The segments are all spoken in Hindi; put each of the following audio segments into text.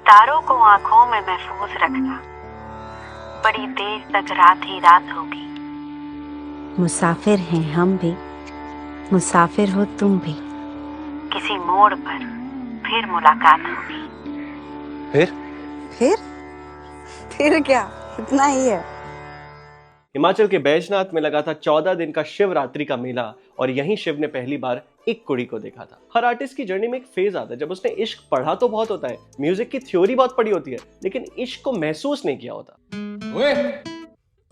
सितारों को आंखों में महफूज रखना, बड़ी देर तक रात ही रात होगी। मुसाफिर हैं हम भी, मुसाफिर हो तुम भी। किसी मोड़ पर फिर मुलाकात होगी। फिर क्या, इतना ही है। हिमाचल के बैजनाथ में लगा था 14 दिन का शिवरात्रि का मेला और यहीं शिव ने पहली बार एक कुड़ी को देखा था। हर आर्टिस्ट की जर्नी में एक फेज आता है जब उसने इश्क पढ़ा तो बहुत होता है, म्यूजिक की थ्योरी बहुत पढ़ी होती है, लेकिन इश्क को महसूस नहीं किया होता।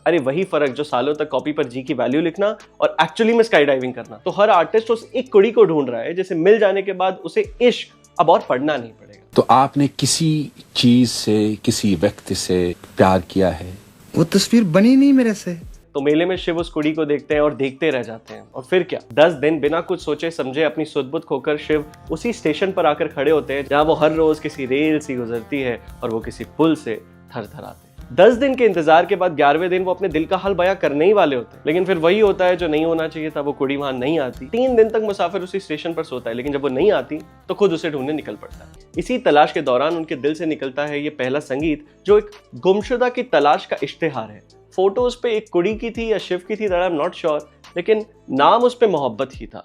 अरे वही फर्क जो सालों तक कॉपी पर जी की वैल्यू लिखना और एक्चुअली में स्काई डाइविंग करना। तो हर आर्टिस्ट उस एक कुड़ी को ढूंढ रहा है जिसे मिल जाने के बाद उसे इश्क अब और पढ़ना नहीं पड़ेगा। तो आपने किसी चीज से, किसी व्यक्ति से प्यार किया है? वो तस्वीर बनी नहीं मेरे से। तो मेले में शिव उस कुड़ी को देखते हैं और देखते रह जाते हैं। और फिर क्या, 10 दिन बिना कुछ सोचे समझे अपनी सुध-बुध खोकर शिव उसी स्टेशन पर आकर खड़े होते हैं जहां वो हर रोज किसी रेल से गुजरती है और वो किसी पुल से थरथराते हैं। 10 दिन के इंतजार के बाद 11वें दिन वो अपने दिल का हाल बयां करने ही वाले होते हैं, लेकिन फिर वही होता है जो नहीं होना चाहिए था। वो कुड़ी वहां नहीं आती। 3 दिन तक मुसाफिर उसी स्टेशन पर सोता है, लेकिन जब वो नहीं आती तो खुद उसे ढूंढने निकल पड़ता है। इसी तलाश के दौरान उनके दिल से निकलता है ये पहला संगीत जो एक गुमशुदा की तलाश का इश्तिहार है। फोटोज पे एक कुड़ी की थी या शिव की थी, आई एम नॉट श्योर, लेकिन नाम उस पे मोहब्बत ही था।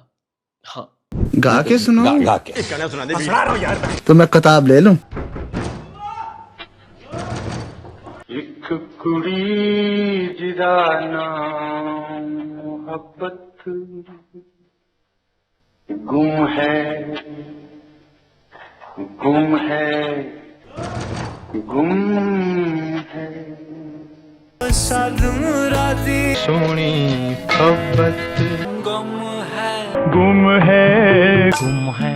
हाँ, गा के सुनो। गा के तो मैं किताब ले लूं। एक कुड़ी जिदा नाम मोहब्बत, गुम है गुम है गुम है। सोनी मोहब्बत गुम है गुम है गुम है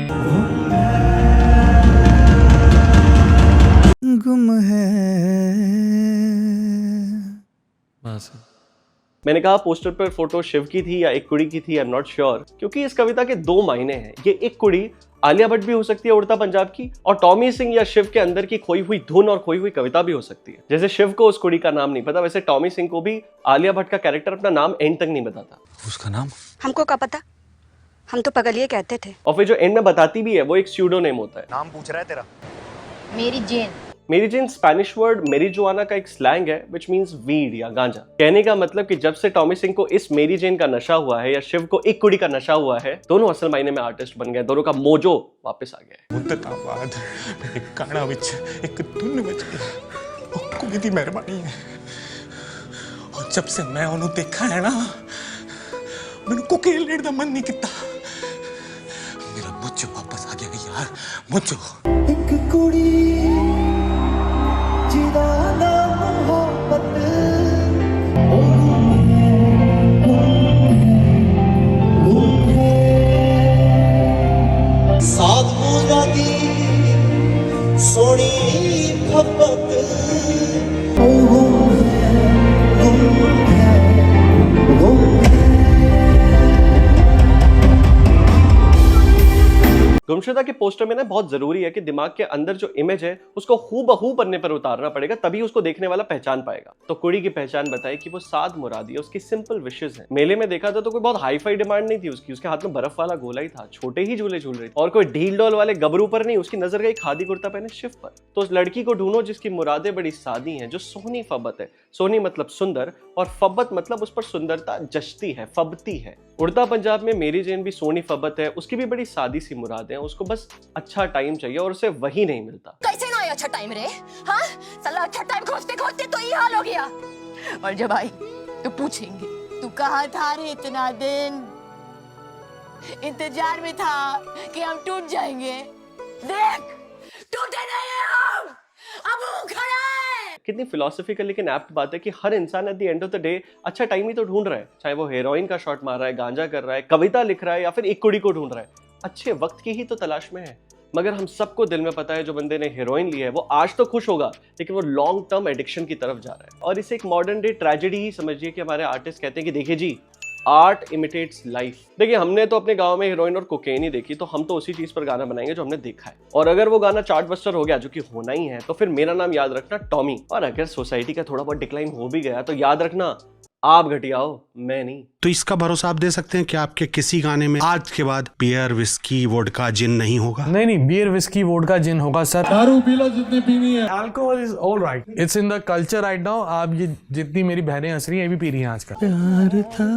गुम है। मैंने कहा पोस्टर पर फोटो शिव की थी या एक कुड़ी की थी, आई एम नॉट श्योर, क्योंकि इस कविता के 2 मायने हैं। ये एक कुड़ी आलिया भट्ट भी हो सकती है उड़ता पंजाब की, और टॉमी सिंह या शिव के अंदर की खोई हुई धुन और खोई हुई कविता भी हो सकती है। जैसे शिव को उस कुड़ी का नाम नहीं पता, वैसे टॉमी सिंह को भी आलिया भट्ट का कैरेक्टर अपना नाम एंड तक नहीं बताता। उसका नाम हमको क्या पता, हम तो पगलिए कहते थे। और फिर जो एंड में बताती भी है वो एक स्यूडोनेम होता है। नाम पूछ रहा है तेरा? मेरी जेन। मेरी जेन स्पेनिश वर्ड मेरीजुआना का एक स्लैंग है विच मींस वीड या गांजा। कहने का मतलब कि जब से टॉमी सिंह को इस मेरी जेन का नशा हुआ है या शिव को एक कुड़ी का नशा हुआ है, दोनों असल मायने में आर्टिस्ट बन गए, दोनों का मोजो वापस आ गया है। मुद्दतां बाद मेरे काना विच एक धुन बज गई, ਉਹ ਕੁੜੀ ਦੀ ਮਿਹਰਬਾਨੀ ਹੈ। और जब से मैं ਉਹਨੂੰ देखा है ना, ਮੈਨੂੰ ਕੋਕੇਨ ਲੈਣ ਦਾ ਮਨ ਨਹੀਂ ਕੀਤਾ। मेरा मुझो वापस आ गया यार, मुझो। एक कुड़ी जिदा नाम मोहब्बत, साध मुरादी सोनी मोहब्बत। गुमशुदा के पोस्टर में ना बहुत जरूरी है कि दिमाग के अंदर जो इमेज है उसको हूबहू पन्ने पर उतारना पड़ेगा, तभी उसको देखने वाला पहचान पाएगा। तो कुड़ी की पहचान बताई कि वो साद मुरादी है, उसकी सिंपल विशेस है। मेले में देखा था तो कोई बहुत हाई फाई डिमांड नहीं थी उसकी, उसके हाथ में बर्फ वाला गोला ही था, छोटे ही झूले झूल रही थी, और कोई ढील डोल वाले गबरू पर नहीं, उसकी नजर गई खादी कुर्ता पहने शिव पर। तो उस लड़की को ढूंढो जिसकी मुरादें बड़ी सादी हैं, जो सोहनी फब्बत है। सोहनी मतलब सुंदर और फब्बत मतलब उस पर सुंदरता जचती है, फबती है। उड़ता पंजाब में मेरी जेन भी सोहनी फब्बत है, उसकी भी बड़ी सादी सी मुरादें हैं, उसको बस अच्छा टाइम चाहिए और उसे वही नहीं मिलता। कैसे ना अच्छा टाइम रे? हाँ, साला अच्छा टाइम खोजते खोजते तो ये हाल हो गया। और जब आई तो पूछेंगे तू कहाँ था रे इतना दिन? इंतजार में था कि हम टूट जाएंगे। देख, टूटे नहीं हैं हम, अब वो खड़ा है। कितनी फिलोसॉफिकल लेकिन एप्ट बात है कि हर इंसान at the end of the day अच्छा टाइम ही तो ढूंढ रहा है, चाहे वो हेरोइन का शॉट मार रहा है, गांजा कर रहा है, कविता लिख रहा है या फिर एक कुड़ी को ढूंढ रहा है, अच्छे वक्त की ही तो तलाश में है। मगर हम सबको दिल में पता है जो बंदे ने हेरोइन लिया है वो आज तो खुश होगा, लेकिन वो लॉन्ग टर्म एडिक्शन की तरफ जा रहा है। और इसे एक मॉडर्न डे ट्रेजेडी ही समझिए कि हमारे आर्टिस्ट कहते हैं कि देखिए जी, आर्ट इमिटेट्स लाइफ। देखिए, हमने तो अपने गांव में हीरोइन और कोकेन ही देखी, तो हम तो उसी चीज पर गाना बनाएंगे जो हमने देखा है। और अगर वो गाना चार्ट बस्टर हो गया, जो कि होना ही है, तो फिर मेरा नाम याद रखना टॉमी। और अगर सोसाइटी का थोड़ा बहुत डिक्लाइन हो भी गया तो याद रखना आप घटिया हो, मैं नहीं। तो इसका भरोसा आप दे सकते हैं कि आपके किसी गाने में आज के बाद बियर विस्की वोडका जिन नहीं होगा? नहीं, बियर विस्की वोडका जिन होगा सर। दारू पी लो जितनी पीनी है। Alcohol is all right, it's in the culture right now. आप ये जितनी मेरी बहनें हंस रही हैं, ये भी पी रही हैं आजकल। प्यार था।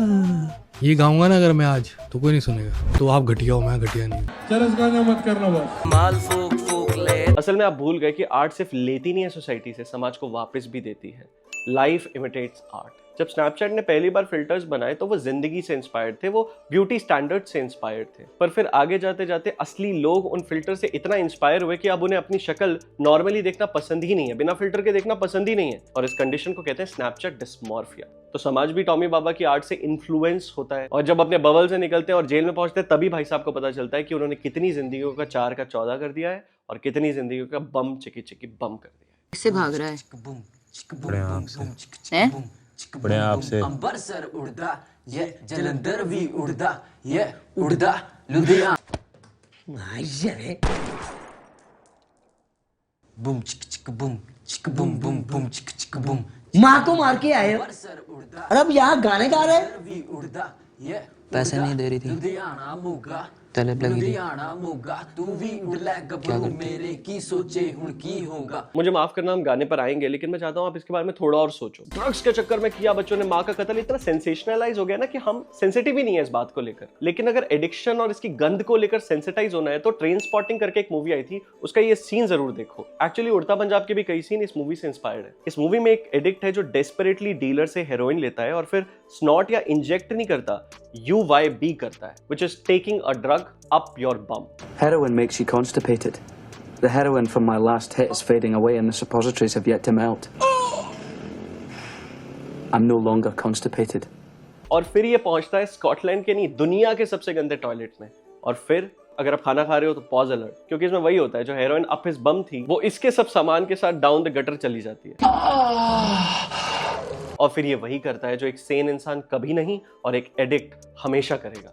ये गाऊंगा ना अगर मैं आज, तो कोई नहीं सुनेगा। तो आप घटिया हो, मैं घटिया नहीं। चरस गाना मत करना बस। माल फूक फूक ले। असल में आप भूल गए कि आर्ट सिर्फ लेती नहीं है सोसाइटी से, समाज को वापस भी देती है। Life imitates art. जब स्नैपचैट ने पहली बार फिल्टर्स बनाए तो वो जिंदगी से इंस्पायर्ड थे, वो ब्यूटी स्टैंडर्ड से इंस्पायर्ड थे। पर फिर आगे जाते जाते असली लोग उन फिल्टर से इतना इंस्पायर हुए कि अब उन्हें अपनी शक्ल नॉर्मली देखना पसंद ही नहीं है, बिना फिल्टर के देखना पसंद ही नहीं है। और इस कंडीशन को कहते हैं स्नैपचैट डिस्मॉर्फिया। तो समाज भी टॉमी बाबा की आर्ट से इन्फ्लुएंस होता है, और जब अपने बबल से निकलते हैं और जेल में पहुंचते हैं, तभी भाई साहब को पता चलता है कि उन्होंने कितनी जिंदगियों का 4 का 14 कर दिया है और कितनी जिंदगियों का बम चिकी चिकी बम कर दिया है। किससे भाग रहा है? बड़े आपसे। हैं? बड़े आपसे। अंबरसर उड़दा ये जलंधर भी उड़दा ये उड़दा लुधियाना। रे बूम चिक चिक बूम बूम चिक चिक बूम। माँ को मार के आए हो और अब यहाँ गाने गा रहे हैं। पैसे नहीं दे रही थी, तलब लगी थी। तू भी उड़ ले गबरू मेरे की सोचे हुन की होगा। मुझे माफ करना, हम गाने पर आएंगे, लेकिन मैं चाहता हूं आप इसके बारे में थोड़ा और सोचो। ड्रग्स के चक्कर में किया बच्चों ने माँ का कत्ल इतना सेंसेशनलाइज हो गया ना कि हम सेंसिटिव ही नहीं है इस बात को लेकर। लेकिन अगर एडिक्शन और इसकी गंध को लेकर सेंसिटाइज होना है तो ट्रेन स्पॉटिंग करके एक मूवी आई थी, उसका ये सीन जरूर देखो। एक्चुअली उड़ता पंजाब के भी कई सीन इस मूवी से इंस्पायर्ड है। इस मूवी में एक एडिक्ट है जो डेस्परेटली डीलर से हेरोइन लेता है और फिर स्नॉट या इंजेक्ट नहीं करता, UYB करता है, which is taking a drug up your bum. Heroin makes you constipated. The heroin from my last hit is fading away and the suppositories have yet to melt. I'm no longer constipated. और फिर ये पहुंचता है स्कॉटलैंड के नहीं, दुनिया के सबसे गंदे टॉयलेट में। और फिर अगर आप खाना खा रहे हो तो पॉज अलर्ट, क्योंकि इसमें वही होता है, जो हेरोइन अप हिज बम थी वो इसके सब सामान के साथ डाउन द गटर चली जाती है। और फिर ये वही करता है जो एक सेन इंसान कभी नहीं और एक एडिक्ट हमेशा करेगा।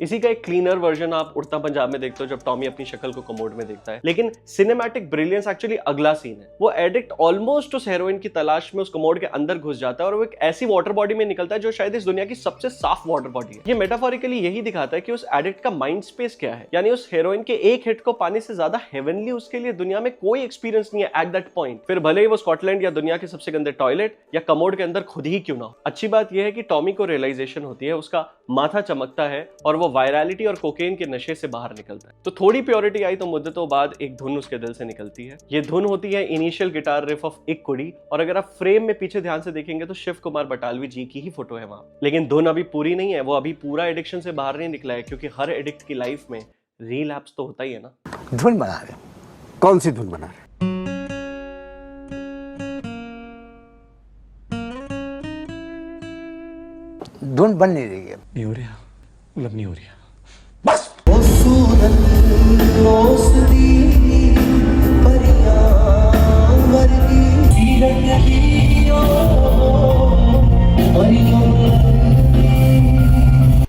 इसी का एक क्लीनर वर्जन आप उड़ता पंजाब में देखते हो, जब टॉमी अपनी शक्ल को कमोड में देखता है। लेकिन सिनेमैटिक ब्रिलियंस एक्चुअली अगला सीन है। वो एडिक्ट ऑलमोस्ट उस हेरोइन की तलाश में उस कमोड के अंदर घुस जाता है और वो एक ऐसी वाटर बॉडी में निकलता है जो शायद इस दुनिया की सबसे साफ वाटर बॉडी है। ये मेटाफोरिकली यही दिखाता है कि उस एडिक्ट का माइंड स्पेस क्या है, यानी उस हेरोइन के एक हिट को पाने से ज्यादा हेवनली उसके लिए दुनिया में कोई एक्सपीरियंस नहीं है एट दैट पॉइंट। फिर भले ही वो स्कॉटलैंड या दुनिया के सबसे गंदे टॉयलेट या कमोड के अंदर खुद ही क्यों ना हो। अच्छी बात यह है कि टॉमी को रियलाइजेशन होती है, उसका माथा चमकता है और वो वायरलिटी और कोकेन के नशे से बाहर निकलता है। तो थोड़ी प्योरिटी आई तो मुद्दतों बाद एक धुन उसके दिल से निकलती है। ये धुन होती है इनिशियल गिटार रिफ ऑफ एक कुड़ी, और अगर आप फ्रेम में पीछे ध्यान से देखेंगे तो शिव कुमार बटालवी जी की ही फोटो है वहां। लेकिन धुन अभी पूरी नहीं है, वो अभी पूरा एडिक्शन से बाहर नहीं निकला है, क्योंकि हर एडिक्ट की लाइफ में रिलैप्स तो होता ही है ना। धुन बना रहे? कौन सी धुन बना रहे? धुन बन नहीं रही है। नहीं हो रहा, मतलब नहीं हो रहा।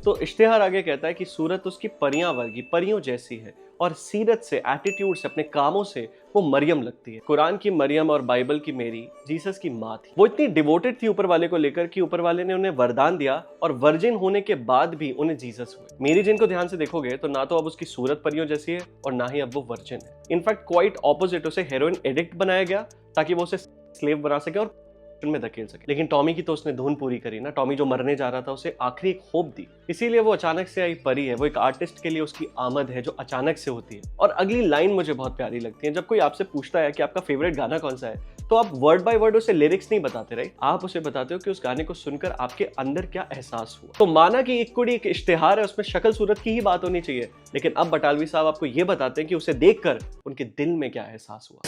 तो इश्तिहार आगे कहता है कि सूरत उसकी परियां वर्गी, परियों जैसी है, और सीरत से, एटीट्यूड से, अपने कामों से वो मरियम लगती है। कुरान की मरियम और बाइबल की मेरी जीसस की माँ थी। वो इतनी डिवोटेड थी ऊपर वाले को लेकर कि ऊपर वाले ने उन्हें वरदान दिया और वर्जिन होने के बाद भी उन्हें जीसस हुए। मेरी जिनको ध्यान से देखोगे तो ना तो अब उसकी सूरत परियों जैसी है और ना ही अब वो वर्जिन है। इनफैक्ट क्वाइट ऑपोजिट, उसे हेरोइन एडिक्ट बनाया गया ताकि वो उसे स्लेव बना सके और में धकेल सके। लेकिन टॉमी की तो उसने धुन पूरी करी ना। टॉमी जो मरने जा रहा था उसे आखिरी एक होप दी, इसीलिए वो अचानक से आई परी है। वो एक आर्टिस्ट के लिए उसकी आमद है जो अचानक से होती है। और अगली लाइन मुझे बहुत प्यारी लगती है। जब कोई आपसे पूछता है कि आपका फेवरेट गाना कौन सा है, तो आप वर्ड बाय वर्ड उसे लिरिक्स नहीं बताते रहे, आप उसे बताते हो कि उस गाने को सुनकर आपके अंदर क्या एहसास हुआ। तो माना कि एक कुड़ी एक इश्तिहार है, उसमें शक्ल सूरत की ही बात होनी चाहिए, लेकिन अब बटालवी साहब आपको ये बताते हैं कि उसे देखकर उनके दिल में क्या एहसास हुआ।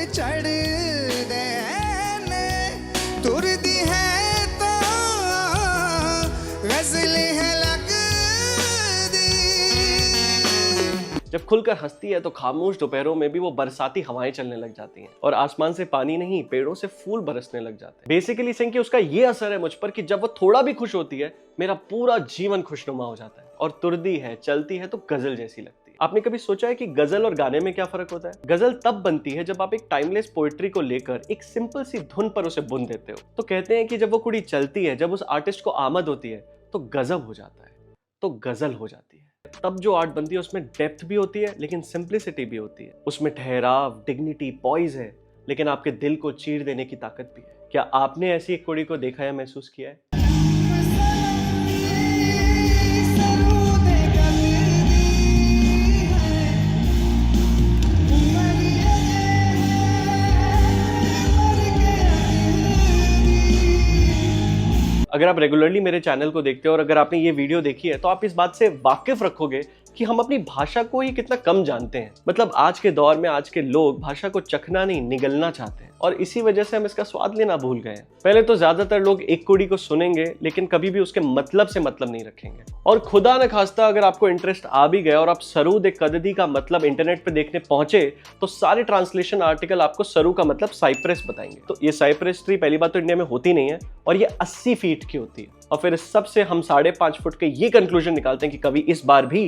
चढ़ दे तुर दी है तो गजल है लग दी। जब खुलकर हंसती है तो खामोश दोपहरों में भी वो बरसाती हवाएं चलने लग जाती हैं और आसमान से पानी नहीं, पेड़ों से फूल बरसने लग जाते हैं। बेसिकली सिंह की उसका ये असर है मुझ पर कि जब वो थोड़ा भी खुश होती है, मेरा पूरा जीवन खुशनुमा हो जाता है। और तुरदी है, चलती है तो गजल जैसी लगती है। आपने कभी सोचा है कि गजल और गाने में क्या फर्क होता है? गजल तब बनती है जब आप एक टाइमलेस पोएट्री को लेकर एक सिंपल सी धुन पर उसे बुन देते हो। तो कहते हैं कि जब वो कुड़ी चलती है, जब उस आर्टिस्ट को आमद होती है, तो गजब हो जाता है, तो गजल हो जाती है। तब जो आर्ट बनती है उसमें डेप्थ भी होती है, लेकिन सिंप्लिसिटी भी होती है। उसमें ठहराव, डिग्निटी, पॉइज है, लेकिन आपके दिल को चीर देने की ताकत भी है। क्या आपने ऐसी एक कुड़ी को देखा या महसूस किया है? अगर आप रेगुलरली मेरे चैनल को देखते हो और अगर आपने ये वीडियो देखी है तो आप इस बात से वाकिफ रखोगे कि हम अपनी भाषा को ही कितना कम जानते हैं। मतलब आज के दौर में आज के लोग भाषा को चखना नहीं, निगलना चाहते हैं और इसी वजह से हम इसका स्वाद लेना भूल गए हैं। पहले तो ज्यादातर लोग एक कुड़ी को सुनेंगे लेकिन कभी भी उसके मतलब से मतलब नहीं रखेंगे। और खुदा न खास्ता अगर आपको इंटरेस्ट आ भी गया और आप सरूद कददी का मतलब इंटरनेट पे देखने पहुंचे तो सारे ट्रांसलेशन आर्टिकल आपको सरू का मतलब साइप्रस बताएंगे। तो ये साइप्रस ट्री पहली बात तो इंडिया में होती नहीं है और ये 80 फीट की होती है। और फिर इस सब से हम 5.5 फुट के ये कंक्लूजन निकालते हैं कि कवि इस बार भी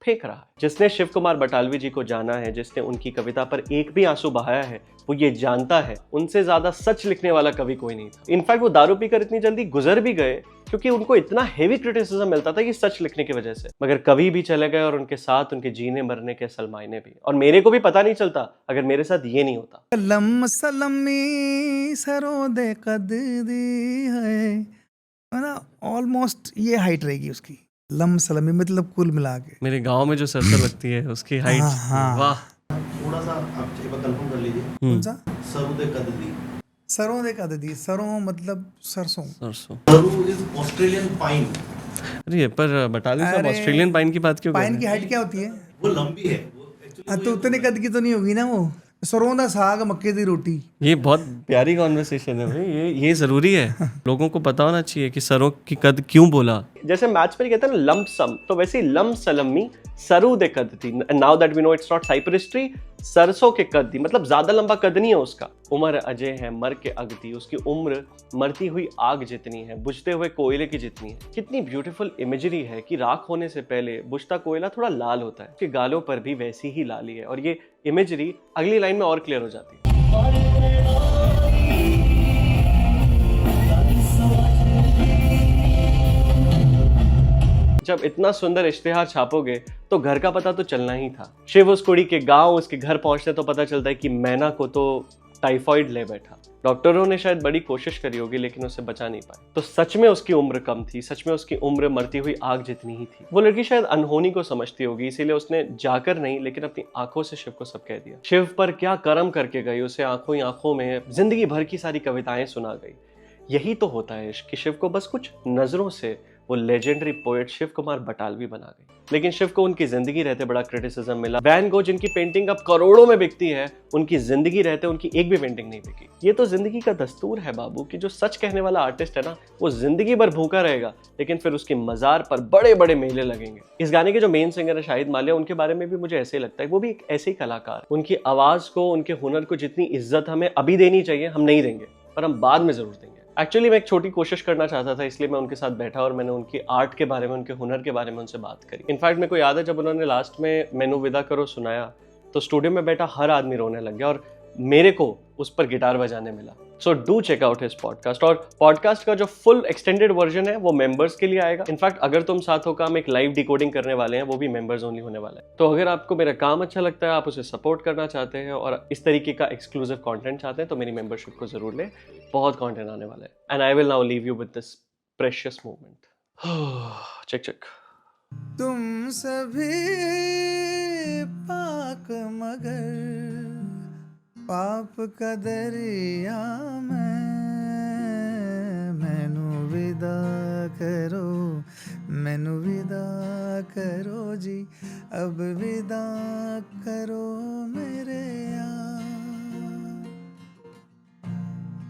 फेंक रहा है। जिसने शिव कुमार बटालवी जी को जाना है, जिसने उनकी कविता पर एक भी आंसू बहाया है, वो ये जानता है उनसे ज्यादा सच लिखने वाला कवि कोई नहीं था। इनफैक्ट वो दारू पीकर इतनी जल्दी गुजर भी गए क्योंकि उनको इतना हेवी क्रिटिसिज्म मिलता था कि सच लिखने की वजह से। मगर कवि भी चले गए और उनके साथ उनके जीने मरने के असल मायने भी। और मेरे को भी पता नहीं चलता अगर मेरे साथ ये नहीं होता। लम सलमी सरों दे कददी है, ऑलमोस्ट ये हाइट रहेगी उसकी, लम सलमी मतलब कुल मिला के। मेरे गांव में जो सरसर लगती है उसकी हाइट। वाह, थोड़ा सा आप एक बार कंफर्म कर लीजिए। कौन सा? सरू दे कददी। सरों दे कददी, सरों मतलब सरसों। सरसों। सरू इज ऑस्ट्रेलियन पाइन। अरे पर बटाली साहब ऑस्ट्रेलियन पाइन की बात क्यों कर रहे पाइन हैं? की हाइट क्या होती है? वो लंबी है वो एक्चुअली। तो उतने कद की तो नहीं होगी ना वो। सरों दा साग, मक्के दी रोटी। ये बहुत प्यारी कॉन्वर्सेशन है भाई, ये जरूरी है। लोगों को पता होना चाहिए कि सरों की कद क्यों बोला। जैसे मैथ्स में कहते हैं ना लंप सम, तो वैसे ही लम सलमी सरू दे कद थी। Now that we know it's not cypress tree, सरसों के कद थी, मतलब ज्यादा लंबा कद नहीं है उसका। उम्र अजय है मर के अगती, उसकी उम्र मरती हुई आग जितनी है, बुझते हुए कोयले की जितनी है। कितनी ब्यूटीफुल इमेजरी है कि राख होने से पहले बुझता कोयला थोड़ा लाल होता है, उसके गालों पर भी वैसी ही लाली है। और ये इमेजरी अगली लाइन में और क्लियर हो जाती है। जब इतना सुंदर इश्तिहार छापोगे तो घर का पता तो चलना ही था। शिव उस कुड़ी के गांव, उसके घर पहुंचते तो पता चलता है कि मैना को तो टाइफाइड ले बैठा। डॉक्टरों ने शायद बड़ी कोशिश करी होगी लेकिन उसे बचा नहीं पाए। तो सच में उसकी उम्र कम थी, सच में उसकी उम्र मरती हुई आग जितनी ही थी। वो लड़की शायद अनहोनी को समझती होगी, इसीलिए उसने जाकर नहीं लेकिन अपनी आंखों से शिव को सब कह दिया। शिव पर क्या कर्म करके गई, उसे आंखों ही आंखों में जिंदगी भर की सारी कविताएं सुना गई। यही तो होता है इश्क कि शिव को बस कुछ नजरों से वो लेजेंडरी पोएट शिव कुमार बटालवी बना गई। लेकिन शिव को उनकी जिंदगी रहते बड़ा क्रिटिसिज्म मिला। वैन गो जिनकी पेंटिंग अब करोड़ों में बिकती है, उनकी जिंदगी रहते उनकी एक भी पेंटिंग नहीं बिकी। ये तो जिंदगी का दस्तूर है बाबू कि जो सच कहने वाला आर्टिस्ट है ना, वो जिंदगी भर भूखा रहेगा लेकिन फिर उसकी मजार पर बड़े बड़े मेले लगेंगे। इस गाने के जो मेन सिंगर है शाहिद मालिया, उनके बारे में भी मुझे ऐसे ही लगता है वो भी एक ऐसे ही कलाकार। उनकी आवाज को, उनके हुनर को जितनी इज्जत हमें अभी देनी चाहिए हम नहीं देंगे, पर हम बाद में जरूर देंगे। एक्चुअली मैं एक छोटी कोशिश करना चाहता था, इसलिए मैं उनके साथ बैठा और मैंने उनकी आर्ट के बारे में, उनके हुनर के बारे में उनसे बात करी। इनफैक्ट मेरे को याद है जब उन्होंने लास्ट में मैनू विदा करो सुनाया तो स्टूडियो में बैठा हर आदमी रोने लग गया और मेरे को उस पर गिटार बजाने मिला। So do check out his podcast. और पॉडकास्ट का जो फुल एक्सटेंडेड वर्जन है वो मेंबर्स के लिए आएगा। इनफैक्ट अगर तुम साथ हो का हम एक लाइव डिकोडिंग करने वाले हैं, वो भी मेंबर्स ओनली होने वाला है। तो अगर आपको मेरा काम अच्छा लगता है, आप उसे सपोर्ट करना चाहते हैं और इस तरीके का एक्सक्लूसिव कंटेंट चाहते हैं तो मेरी मेंबरशिप को जरूर लें। बहुत कंटेंट आने वाला है। And I will now leave you with this precious moment. Check check. तुम सभी पाक मगर पाप का दरिया में, मैनू विदा करो, मैनू विदा करो जी, अब विदा करो मेरे